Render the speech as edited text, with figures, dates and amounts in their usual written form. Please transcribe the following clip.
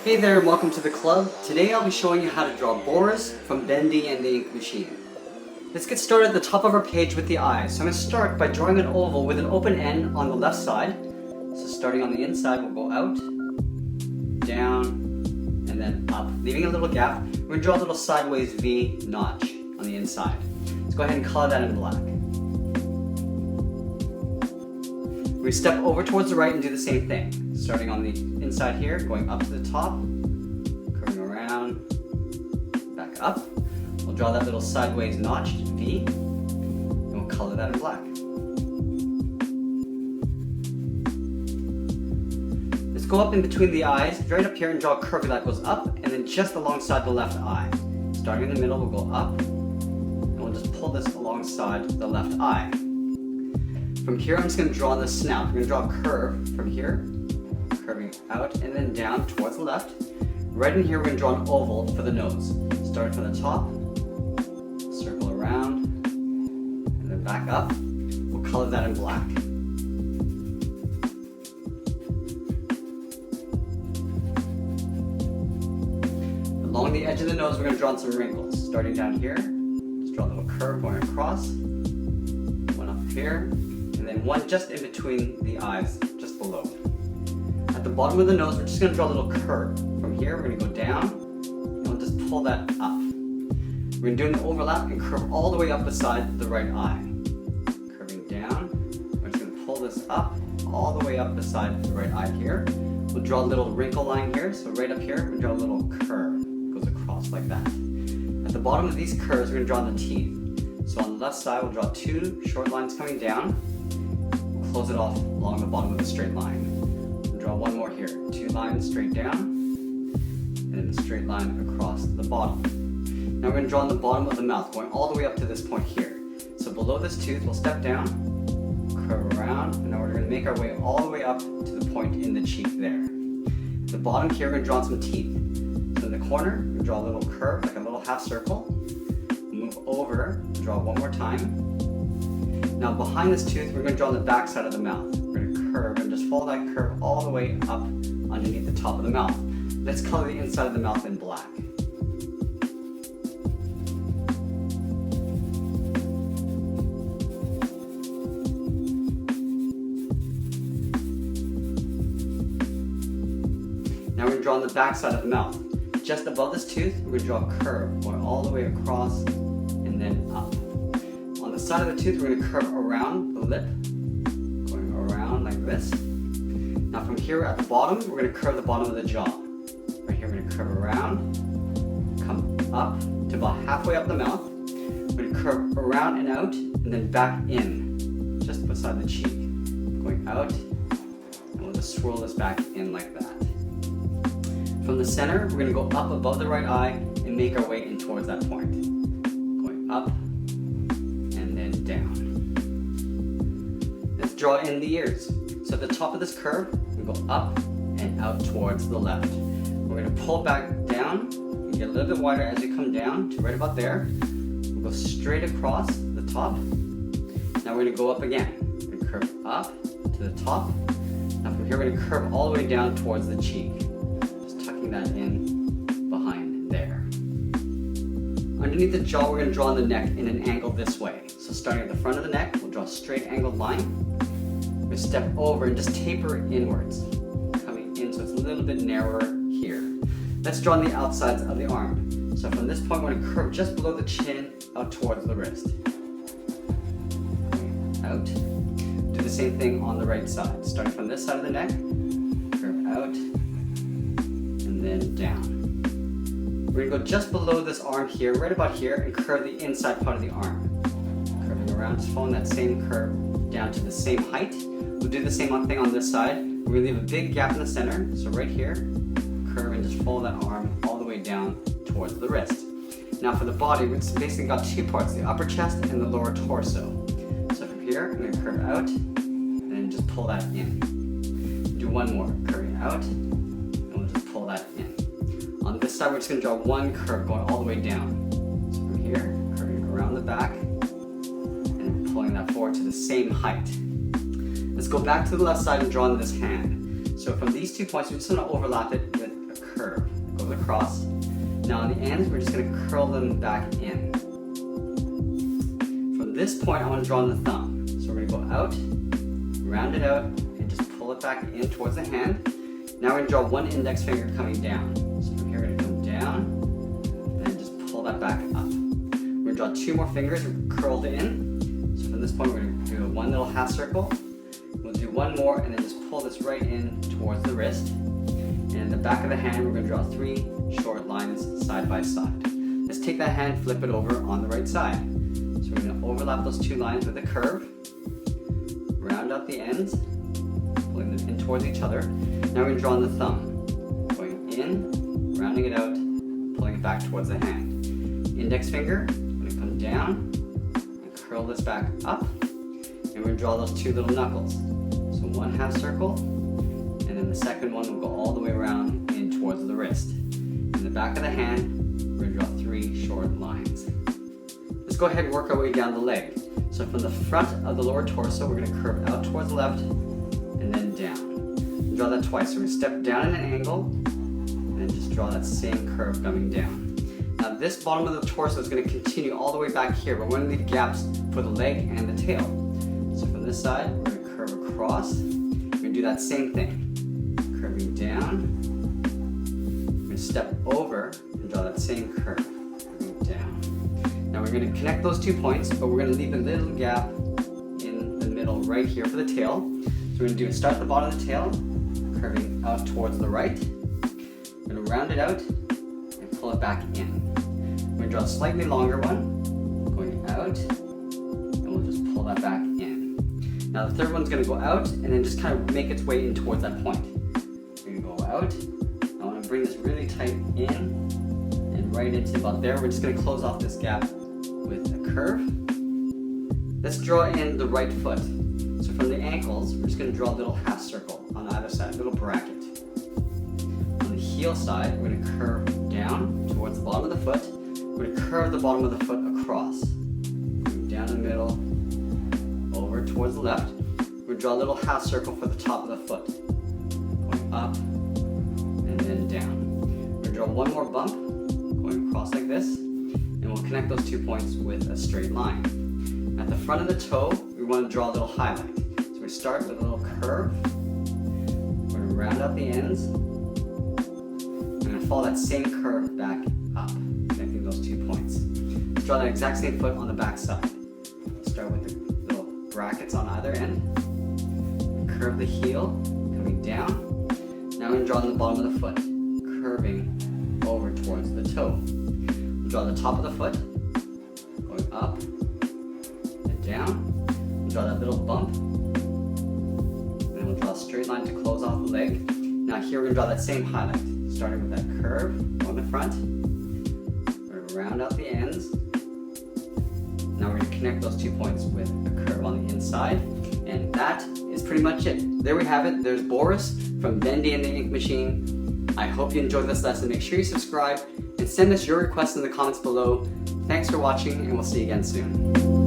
Hey there and welcome to the club. Today I'll be showing you how to draw Boris from Bendy and the Ink Machine. Let's get started at the top of our page with the eyes. So I'm going to start by drawing an oval with an open end on the left side. So starting on the inside, we'll go out, down, and then up, leaving a little gap. We're going to draw a little sideways V notch on the inside. Let's go ahead and color that in black. We step over towards the right and do the same thing. Starting on the inside here, going up to the top, curving around, back up. We'll draw that little sideways notched V, and we'll color that in black. Let's go up in between the eyes, right up here, and draw a curve that goes up, and then just alongside the left eye. Starting in the middle, we'll go up, and we'll just pull this alongside the left eye. From here, I'm just going to draw the snout. We're going to draw a curve from here, curving out and then down towards the left. Right in here, we're going to draw an oval for the nose. Starting from the top, circle around, and then back up. We'll color that in black. Along the edge of the nose, we're going to draw some wrinkles. Starting down here, just draw a little curve going across, one up here, and then one just in between the eyes, just below. At the bottom of the nose, we're just going to draw a little curve. From here, we're going to go down, and we'll just pull that up. We're going to do an overlap and curve all the way up beside the right eye. Curving down, we're just going to pull this up, all the way up beside the right eye here. We'll draw a little wrinkle line here, so right up here, we draw a little curve. It goes across like that. At the bottom of these curves, we're going to draw the teeth. So on the left side, we'll draw two short lines coming down. Close it off along the bottom of the straight line. We'll draw one more here. Two lines straight down, and then a straight line across the bottom. Now we're going to draw on the bottom of the mouth, going all the way up to this point here. So below this tooth, we'll step down, curve around, and now we're going to make our way all the way up to the point in the cheek there. At the bottom here, we're going to draw some teeth. So in the corner, we're going to draw a little curve, like a little half circle. Move over, draw one more time. Now behind this tooth, we're going to draw the back side of the mouth. We're going to curve and just follow that curve all the way up underneath the top of the mouth. Let's color the inside of the mouth in black. Now we're going to draw on the back side of the mouth. Just above this tooth, we're going to draw a curve going all the way across and then up. On the side of the tooth, we're going to curve around the lip, going around like this. Now from here at the bottom, we're going to curve the bottom of the jaw. Right here, we're going to curve around, come up to about halfway up the mouth. We're going to curve around and out, and then back in, just beside the cheek. Going out, and we'll just swirl this back in like that. From the center, we're going to go up above the right eye and make our way in towards that point. Going up and then down. Let's draw in the ears. So at the top of this curve, we go up and out towards the left. We're going to pull back down and get a little bit wider as we come down to right about there. We'll go straight across the top. Now we're going to go up again. We're going to curve up to the top. Now from here, we're going to curve all the way down towards the cheek. That in behind there. Underneath the jaw, we're going to draw the neck in an angle this way. So starting at the front of the neck, we'll draw a straight angled line. We'll step over and just taper inwards, coming in so it's a little bit narrower here. Let's draw on the outsides of the arm. So from this point, we're going to curve just below the chin out towards the wrist. Out. Do the same thing on the right side. Starting from this side of the neck, curve out, and then down. We're going to go just below this arm here, right about here, and curve the inside part of the arm. Curving around, just following that same curve down to the same height. We'll do the same thing on this side. We're going to leave a big gap in the center, so right here, curve and just follow that arm all the way down towards the wrist. Now for the body, we've basically got two parts, the upper chest and the lower torso. So from here, I'm going to curve out, and then just pull that in. Do one more, curving out, pull that in. On this side, we're just going to draw one curve going all the way down. So from here, curving around the back, and pulling that forward to the same height. Let's go back to the left side and draw on this hand. So from these 2 points, we're just going to overlap it with a curve. It goes across. Now on the ends, we're just going to curl them back in. From this point, I want to draw on the thumb. So we're going to go out, round it out, and just pull it back in towards the hand. Now we're going to draw one index finger coming down. So from here, we're going to come down, and just pull that back up. We're going to draw two more fingers curled in. So from this point, we're going to do one little half circle. We'll do one more, and then just pull this right in towards the wrist. And in the back of the hand, we're going to draw three short lines side by side. Let's take that hand, flip it over on the right side. So we're going to overlap those two lines with a curve, round out the ends, pulling them in towards each other. Now we're going to draw on the thumb, going in, rounding it out, pulling it back towards the hand. Index finger, I'm going to come down and curl this back up, and we're going to draw those two little knuckles. So one half circle, and then the second one will go all the way around in towards the wrist. In the back of the hand, we're going to draw three short lines. Let's go ahead and work our way down the leg. So from the front of the lower torso, we're going to curve out towards the left and then down. Draw that twice. So we're going to step down at an angle and then just draw that same curve coming down. Now this bottom of the torso is going to continue all the way back here, but we're going to leave gaps for the leg and the tail. So from this side, we're going to curve across. We're going to do that same thing. Curving down. We're going to step over and draw that same curve. Curving down. Now we're going to connect those 2 points, but we're going to leave a little gap in the middle right here for the tail. So we're going to do start at the bottom of the tail, curving out towards the right. We're going to round it out and pull it back in. We're going to draw a slightly longer one, going out, and we'll just pull that back in. Now the third one's going to go out and then just kind of make its way in towards that point. We're going to go out. I want to bring this really tight in and right into about there. We're just going to close off this gap with a curve. Let's draw in the right foot. So from the ankles, we're just going to draw a little half circle on either side, a little bracket. On the heel side, we're going to curve down towards the bottom of the foot. We're going to curve the bottom of the foot across. Going down the middle, over towards the left. We're going to draw a little half circle for the top of the foot. Going up and then down. We're going to draw one more bump, going across like this. And we'll connect those 2 points with a straight line. At the front of the toe, we want to draw a little highlight. So we start with a little curve. We're going to round out the ends. We're going to follow that same curve back up, connecting those 2 points. Let's draw that exact same foot on the back side. Start with the little brackets on either end. Curve the heel, coming down. Now we're going to draw on the bottom of the foot, curving over towards the toe. We'll draw the top of the foot, going up and down. We'll draw that little bump. Then we'll draw a straight line to close off the leg. Now here we're going to draw that same highlight, starting with that curve on the front. We're going to round out the ends. Now we're going to connect those 2 points with a curve on the inside. And that is pretty much it. There we have it. There's Boris from Bendy and the Ink Machine. I hope you enjoyed this lesson. Make sure you subscribe and send us your requests in the comments below. Thanks for watching, and we'll see you again soon.